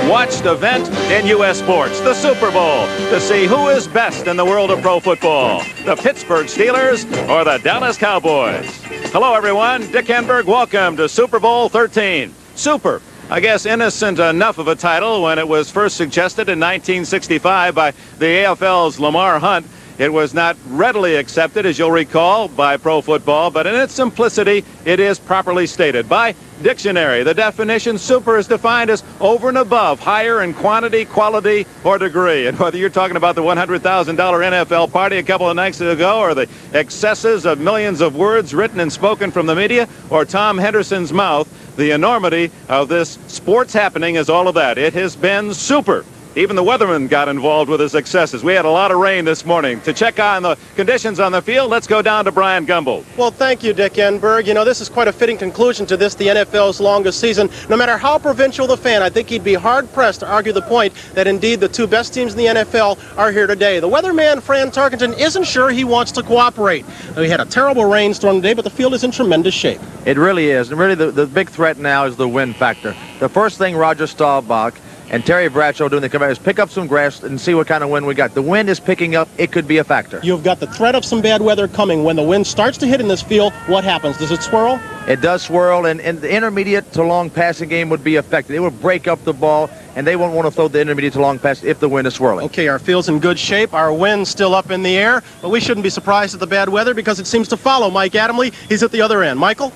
watched event in U.S. sports, the Super Bowl, to see who is best in the world of pro football, the Pittsburgh Steelers or the Dallas Cowboys. Hello, everyone. Dick Enberg. Welcome to Super Bowl 13. Super. I guess innocent enough of a title when it was first suggested in 1965 by the AFL's Lamar Hunt. It was not readily accepted, as you'll recall, by pro football, but in its simplicity, it is properly stated. By dictionary, the definition super is defined as over and above, higher in quantity, quality, or degree. And whether you're talking about the $100,000 NFL party a couple of nights ago, or the excesses of millions of words written and spoken from the media, or Tom Henderson's mouth, the enormity of this sports happening is all of that. It has been super. Even the weatherman got involved with his successes. We had a lot of rain this morning. To check on the conditions on the field, let's go down to Brian Gumble. Well, thank you, Dick Enberg. You know, this is quite a fitting conclusion to this, the NFL's longest season. No matter how provincial the fan, I think he'd be hard-pressed to argue the point that indeed the two best teams in the NFL are here today. The weatherman, Fran Tarkenton, isn't sure he wants to cooperate. We had a terrible rainstorm today, but the field is in tremendous shape. It really is. And really, the big threat now is the wind factor. The first thing Roger Staubach and Terry Bradshaw doing the command is pick up some grass and see what kind of wind we got. The wind is picking up. It could be a factor. You've got the threat of some bad weather coming. When the wind starts to hit in this field, what happens? Does it swirl? It does swirl, and the intermediate to long passing game would be affected. It would break up the ball, and they won't want to throw the intermediate to long pass if the wind is swirling. Okay, our field's in good shape. Our wind's still up in the air, but we shouldn't be surprised at the bad weather because it seems to follow Mike Adamle. He's at the other end. Michael?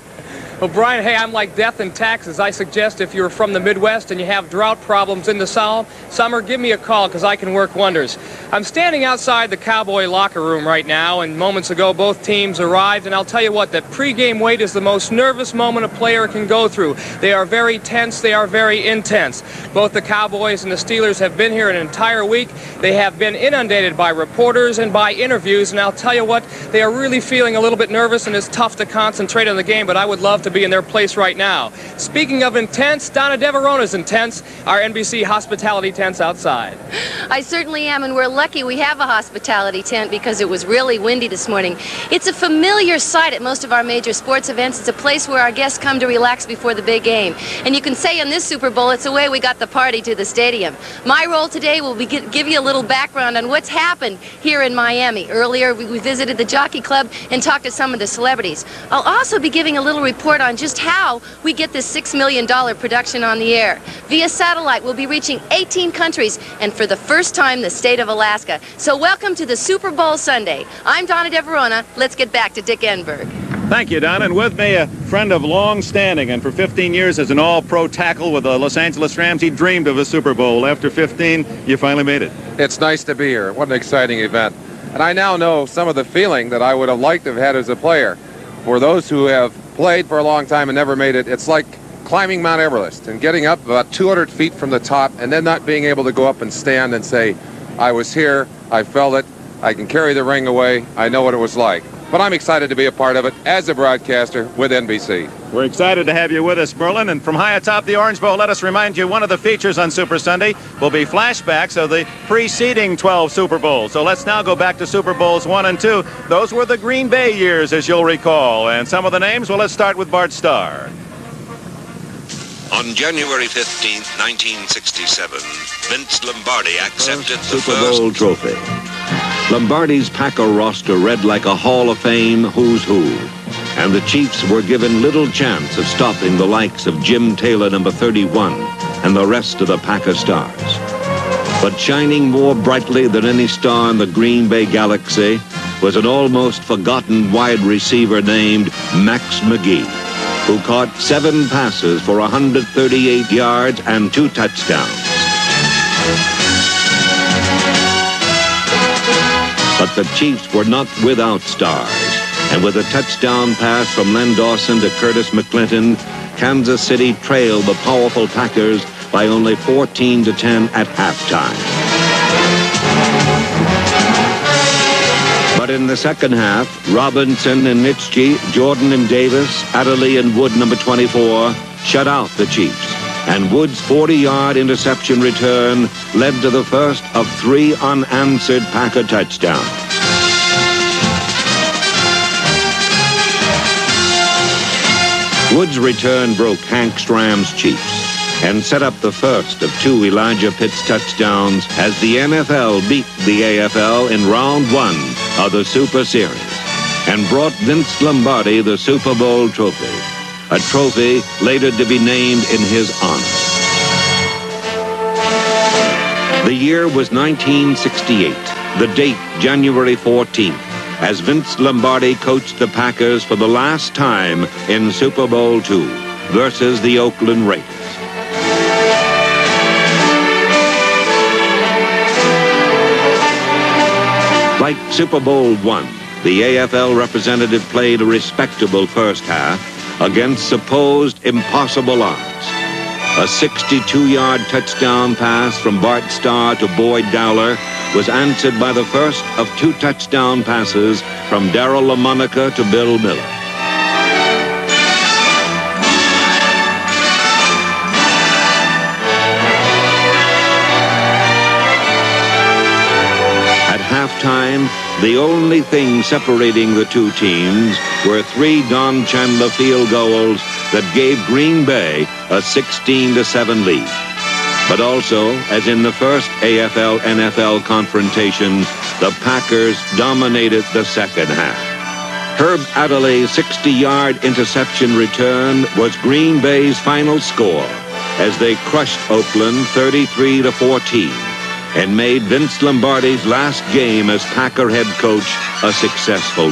Well, Brian, hey, I'm like death and taxes. I suggest if you're from the Midwest and you have drought problems in the summer, give me a call because I can work wonders. I'm standing outside the Cowboy locker room right now, and moments ago both teams arrived, and I'll tell you what, that pregame wait is the most nervous moment a player can go through. They are very tense. They are very intense. Both the Cowboys and the Steelers have been here an entire week. They have been inundated by reporters and by interviews, and I'll tell you what, they are really feeling a little bit nervous, and it's tough to concentrate on the game, but I would love to be in their place right now. Speaking of intense, Donna Deverona's intense, our NBC hospitality tent's outside. I certainly am, and we're lucky we have a hospitality tent because it was really windy this morning. It's a familiar sight at most of our major sports events. It's a place where our guests come to relax before the big game. And you can say in this Super Bowl, it's the way we got the party to the stadium. My role today will be give you a little background on what's happened here in Miami. Earlier, we visited the Jockey Club and talked to some of the celebrities. I'll also be giving a little report on just how we get this $6 million production on the air. Via satellite, we'll be reaching 18 countries, and for the first time, the state of Alaska. So welcome to the Super Bowl Sunday. I'm Donna Deverona. Let's get back to Dick Enberg. Thank you, Don. And with me, a friend of long standing, and for 15 years as an all-pro tackle with the Los Angeles Rams, he dreamed of a Super Bowl. After 15, you finally made it. It's nice to be here. What an exciting event. And I now know some of the feeling that I would have liked to have had as a player. For those who have played for a long time and never made it, it's like climbing Mount Everest and getting up about 200 feet from the top and then not being able to go up and stand and say, I was here, I felt it, I can carry the ring away, I know what it was like. But I'm excited to be a part of it as a broadcaster with NBC. We're excited to have you with us, Merlin. And from high atop the Orange Bowl, let us remind you, one of the features on Super Sunday will be flashbacks of the preceding 12 Super Bowls. So let's now go back to Super Bowls 1 and 2. Those were the Green Bay years, as you'll recall. And some of the names, well, let's start with Bart Starr. On January 15th, 1967, Vince Lombardi accepted the Super Bowl trophy. Lombardi's Packer roster read like a Hall of Fame who's who, and the Chiefs were given little chance of stopping the likes of Jim Taylor, number 31, and the rest of the Packer stars. But shining more brightly than any star in the Green Bay galaxy was an almost forgotten wide receiver named Max McGee, who caught 7 passes for 138 yards and 2 touchdowns. But the Chiefs were not without stars, and with a touchdown pass from Len Dawson to Curtis McClinton, Kansas City trailed the powerful Packers by only 14-10 at halftime. But in the second half, Robinson and Nitschke, Jordan and Davis, Adderley and Wood, number 24, shut out the Chiefs. And Wood's 40-yard interception return led to the first of 3 unanswered Packer touchdowns. Wood's return broke Hank Stram's Chiefs. and set up the first of 2 Elijah Pitts touchdowns as the NFL beat the AFL in round 1 of the Super Series and brought Vince Lombardi the Super Bowl trophy, a trophy later to be named in his honor. The year was 1968, the date January 14th, as Vince Lombardi coached the Packers for the last time in Super Bowl II versus the Oakland Raiders. Like Super Bowl I, the AFL representative played a respectable first half against supposed impossible odds. A 62-yard touchdown pass from Bart Starr to Boyd Dowler was answered by the first of 2 touchdown passes from Darryl LaMonica to Bill Miller. At halftime, the only thing separating the 2 teams were 3 Don Chandler field goals that gave Green Bay a 16-7 lead. But also, as in the first AFL-NFL confrontation, the Packers dominated the second half. Herb Adelaide's 60-yard interception return was Green Bay's final score as they crushed Oakland 33-14 and made Vince Lombardi's last game as Packer head coach a successful